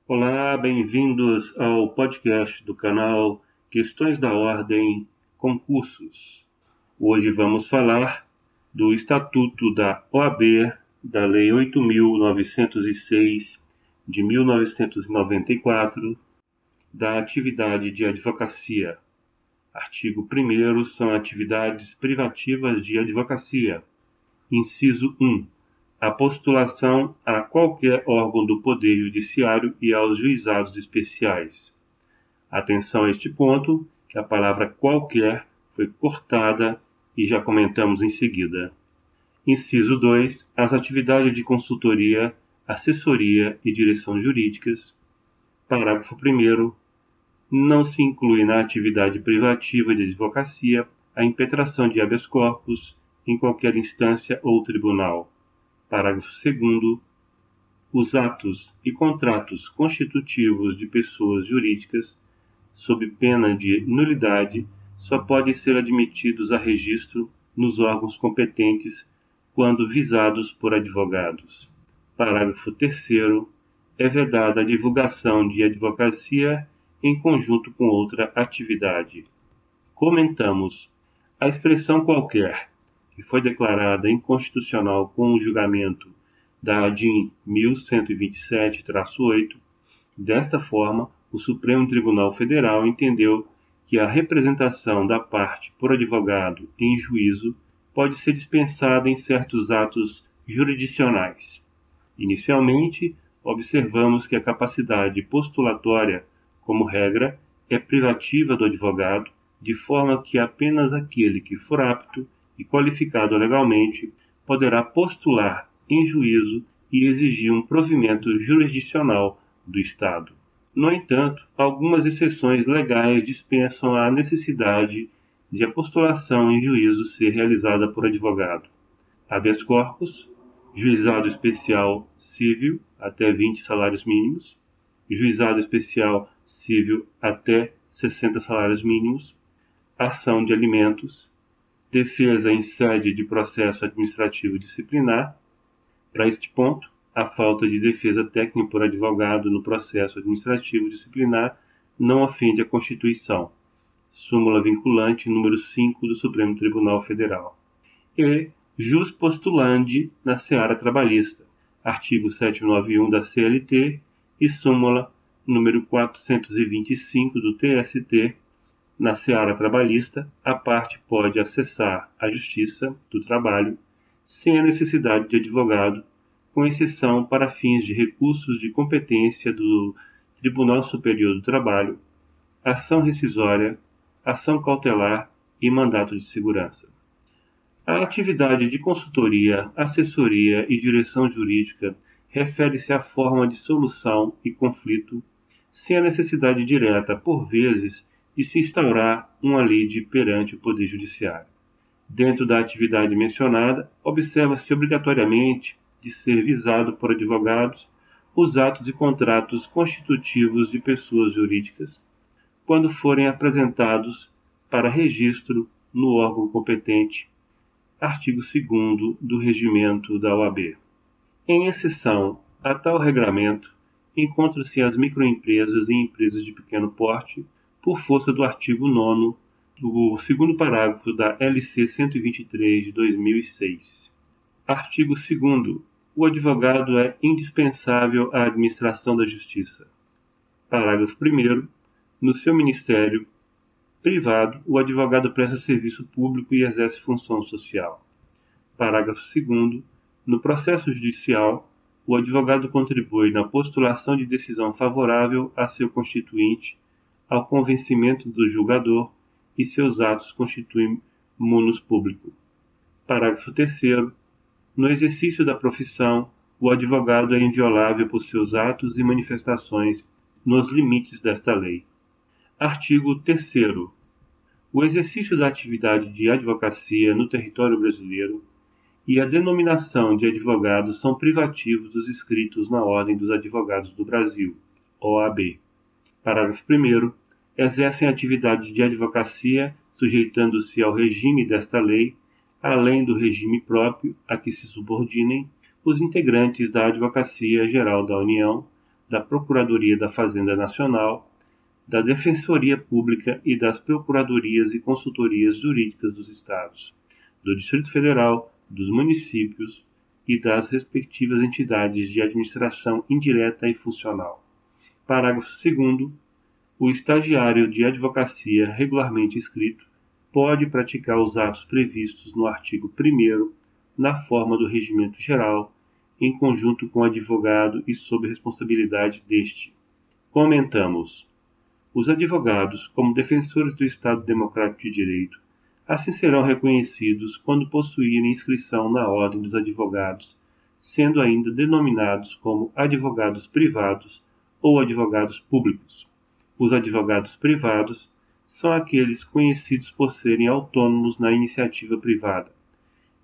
Olá, bem-vindos ao podcast do canal Questões da Ordem Concursos. Hoje vamos falar do Estatuto da OAB, da Lei 8.906 de 1994, da atividade de advocacia. Artigo 1º são atividades privativas de advocacia. Inciso 1. A postulação a qualquer órgão do Poder Judiciário e aos juizados especiais. Atenção a este ponto, que a palavra qualquer foi cortada e já comentamos em seguida. Inciso 2. As atividades de consultoria, assessoria e direção jurídicas. Parágrafo 1º. Não se inclui na atividade privativa de advocacia a impetração de habeas corpus em qualquer instância ou tribunal. Parágrafo 2º. Os atos e contratos constitutivos de pessoas jurídicas, sob pena de nulidade, só podem ser admitidos a registro nos órgãos competentes quando visados por advogados. Parágrafo 3º. É vedada a divulgação de advocacia em conjunto com outra atividade. Comentamos. A expressão qualquer, que foi declarada inconstitucional com o julgamento da ADIM 1127-8, desta forma, o Supremo Tribunal Federal entendeu que a representação da parte por advogado em juízo pode ser dispensada em certos atos jurisdicionais. Inicialmente, observamos que a capacidade postulatória, como regra, é privativa do advogado, de forma que apenas aquele que for apto e qualificado legalmente, poderá postular em juízo e exigir um provimento jurisdicional do Estado. No entanto, algumas exceções legais dispensam a necessidade de a postulação em juízo ser realizada por advogado. Habeas corpus, juizado especial civil até 20 salários mínimos, juizado especial civil até 60 salários mínimos, ação de alimentos, defesa em sede de processo administrativo disciplinar. Para este ponto, a falta de defesa técnica por advogado no processo administrativo disciplinar não ofende a Constituição. Súmula vinculante número 5 do Supremo Tribunal Federal. E jus postulandi na seara trabalhista, artigo 791 da CLT e súmula número 425 do TST. Na seara trabalhista, a parte pode acessar a Justiça do Trabalho sem a necessidade de advogado, com exceção para fins de recursos de competência do Tribunal Superior do Trabalho, ação rescisória, ação cautelar e mandato de segurança. A atividade de consultoria, assessoria e direção jurídica refere-se à forma de solução e conflito, sem a necessidade direta, por vezes, de se instaurar uma lide perante o Poder Judiciário. Dentro da atividade mencionada, observa-se obrigatoriamente de ser visado por advogados os atos e contratos constitutivos de pessoas jurídicas, quando forem apresentados para registro no órgão competente, artigo 2º do Regimento da OAB. Em exceção a tal regramento, encontram-se as microempresas e empresas de pequeno porte, por força do artigo 9º do 2º parágrafo da LC 123 de 2006. Artigo 2º. O advogado é indispensável à administração da Justiça. Parágrafo 1º. No seu ministério privado, o advogado presta serviço público e exerce função social. Parágrafo 2º. No processo judicial, o advogado contribui na postulação de decisão favorável a seu constituinte, ao convencimento do julgador, e seus atos constituem munus público. Parágrafo 3º. No exercício da profissão, o advogado é inviolável por seus atos e manifestações nos limites desta lei. Artigo 3º. O exercício da atividade de advocacia no território brasileiro e a denominação de advogado são privativos dos inscritos na Ordem dos Advogados do Brasil, OAB. Parágrafo 1º. Exercem atividade de advocacia, sujeitando-se ao regime desta lei, além do regime próprio a que se subordinem os integrantes da Advocacia Geral da União, da Procuradoria da Fazenda Nacional, da Defensoria Pública e das Procuradorias e Consultorias Jurídicas dos Estados, do Distrito Federal, dos municípios e das respectivas entidades de administração indireta e funcional. Parágrafo 2º. O estagiário de advocacia regularmente inscrito pode praticar os atos previstos no artigo 1º na forma do regimento geral, em conjunto com o advogado e sob responsabilidade deste. Comentamos. Os advogados, como defensores do Estado Democrático de Direito, assim serão reconhecidos quando possuírem inscrição na Ordem dos Advogados, sendo ainda denominados como advogados privados ou advogados públicos. Os advogados privados são aqueles conhecidos por serem autônomos na iniciativa privada.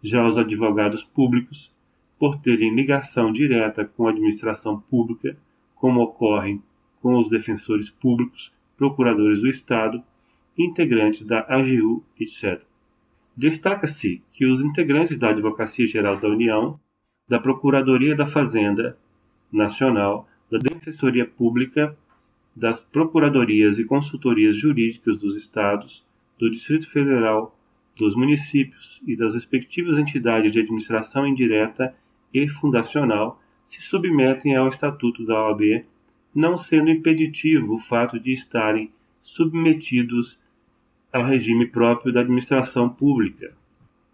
Já os advogados públicos, por terem ligação direta com a administração pública, como ocorre com os defensores públicos, procuradores do Estado, integrantes da AGU, etc. Destaca-se que os integrantes da Advocacia Geral da União, da Procuradoria da Fazenda Nacional, da Defensoria Pública, das Procuradorias e Consultorias Jurídicas dos Estados, do Distrito Federal, dos municípios e das respectivas entidades de administração indireta e fundacional se submetem ao Estatuto da OAB, não sendo impeditivo o fato de estarem submetidos ao regime próprio da administração pública.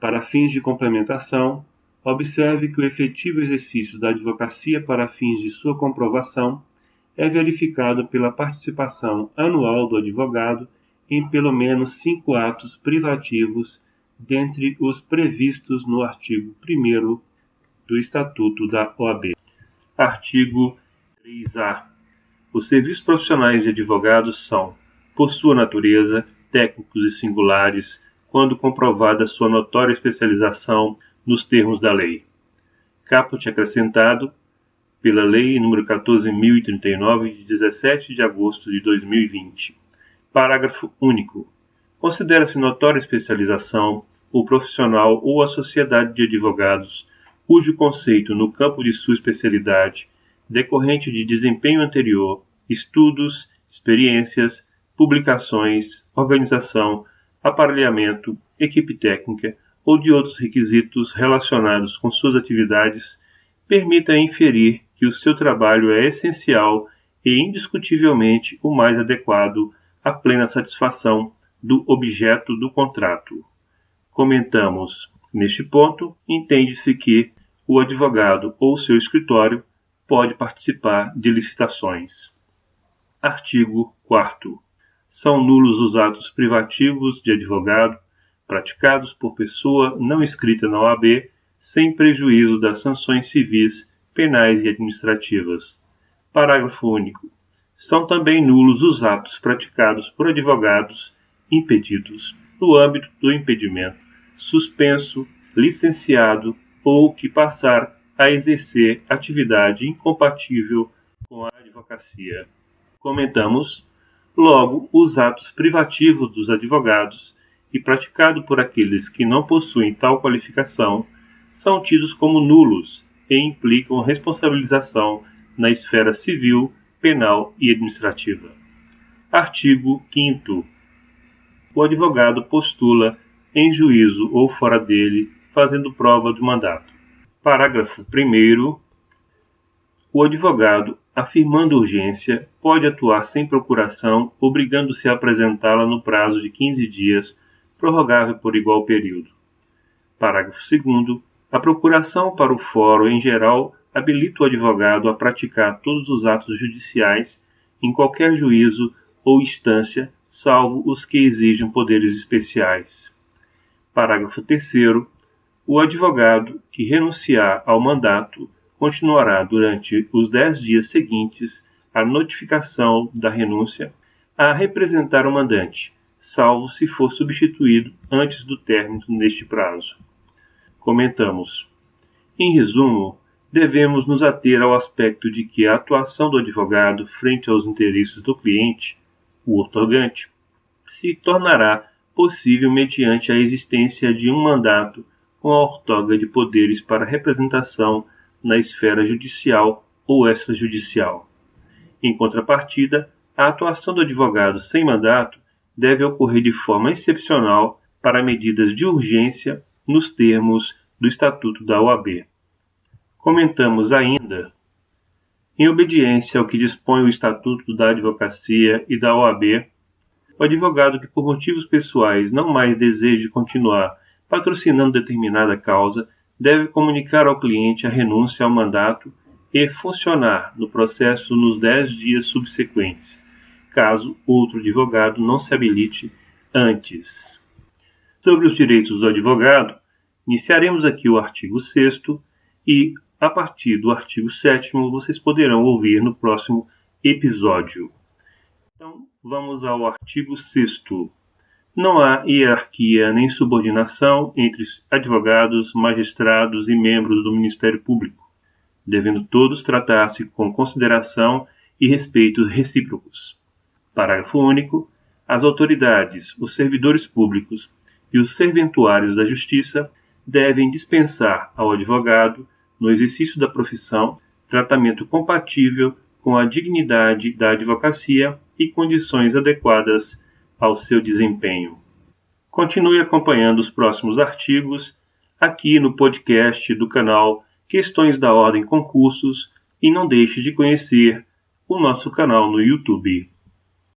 Para fins de complementação, observe que o efetivo exercício da advocacia para fins de sua comprovação é verificado pela participação anual do advogado em pelo menos 5 atos privativos dentre os previstos no artigo 1º do Estatuto da OAB. Artigo 3A. Os serviços profissionais de advogados são, por sua natureza, técnicos e singulares, quando comprovada sua notória especialização nos termos da lei. Caput acrescentado pela Lei nº 14.039, de 17 de agosto de 2020. Parágrafo único. Considera-se notória especialização o profissional ou a sociedade de advogados cujo conceito no campo de sua especialidade, decorrente de desempenho anterior, estudos, experiências, publicações, organização, aparelhamento, equipe técnica ou de outros requisitos relacionados com suas atividades, permita inferir que o seu trabalho é essencial e indiscutivelmente o mais adequado à plena satisfação do objeto do contrato. Comentamos. Neste ponto, entende-se que o advogado ou seu escritório pode participar de licitações. Artigo 4º. São nulos os atos privativos de advogado praticados por pessoa não inscrita na OAB, sem prejuízo das sanções civis, penais e administrativas. Parágrafo único. São também nulos os atos praticados por advogados impedidos, no âmbito do impedimento, suspenso, licenciado ou que passar a exercer atividade incompatível com a advocacia. Comentamos, logo, os atos privativos dos advogados e praticado por aqueles que não possuem tal qualificação são tidos como nulos e implicam responsabilização na esfera civil, penal e administrativa. Artigo 5º. O advogado postula em juízo ou fora dele, fazendo prova do mandato. Parágrafo 1º. O advogado, afirmando urgência, pode atuar sem procuração, obrigando-se a apresentá-la no prazo de 15 dias, prorrogável por igual período. Parágrafo 2º. A procuração para o fórum, em geral, habilita o advogado a praticar todos os atos judiciais em qualquer juízo ou instância, salvo os que exijam poderes especiais. Parágrafo 3º. O advogado que renunciar ao mandato continuará durante os 10 dias seguintes à notificação da renúncia a representar o mandante, salvo se for substituído antes do término deste prazo. Comentamos. Em resumo, devemos nos ater ao aspecto de que a atuação do advogado frente aos interesses do cliente, o outorgante, se tornará possível mediante a existência de um mandato com a outorga de poderes para representação na esfera judicial ou extrajudicial. Em contrapartida, a atuação do advogado sem mandato deve ocorrer de forma excepcional para medidas de urgência nos termos do Estatuto da OAB. Comentamos ainda, em obediência ao que dispõe o Estatuto da Advocacia e da OAB, o advogado que por motivos pessoais não mais deseje continuar patrocinando determinada causa deve comunicar ao cliente a renúncia ao mandato e funcionar no processo nos 10 dias subsequentes, caso outro advogado não se habilite antes. Sobre os direitos do advogado, iniciaremos aqui o artigo 6º e, a partir do artigo 7º, vocês poderão ouvir no próximo episódio. Então, vamos ao artigo 6º. Não há hierarquia nem subordinação entre advogados, magistrados e membros do Ministério Público, devendo todos tratar-se com consideração e respeito recíprocos. Parágrafo único. As autoridades, os servidores públicos e os serventuários da Justiça devem dispensar ao advogado, no exercício da profissão, tratamento compatível com a dignidade da advocacia e condições adequadas ao seu desempenho. Continue acompanhando os próximos artigos aqui no podcast do canal Questões da Ordem Concursos e não deixe de conhecer o nosso canal no YouTube.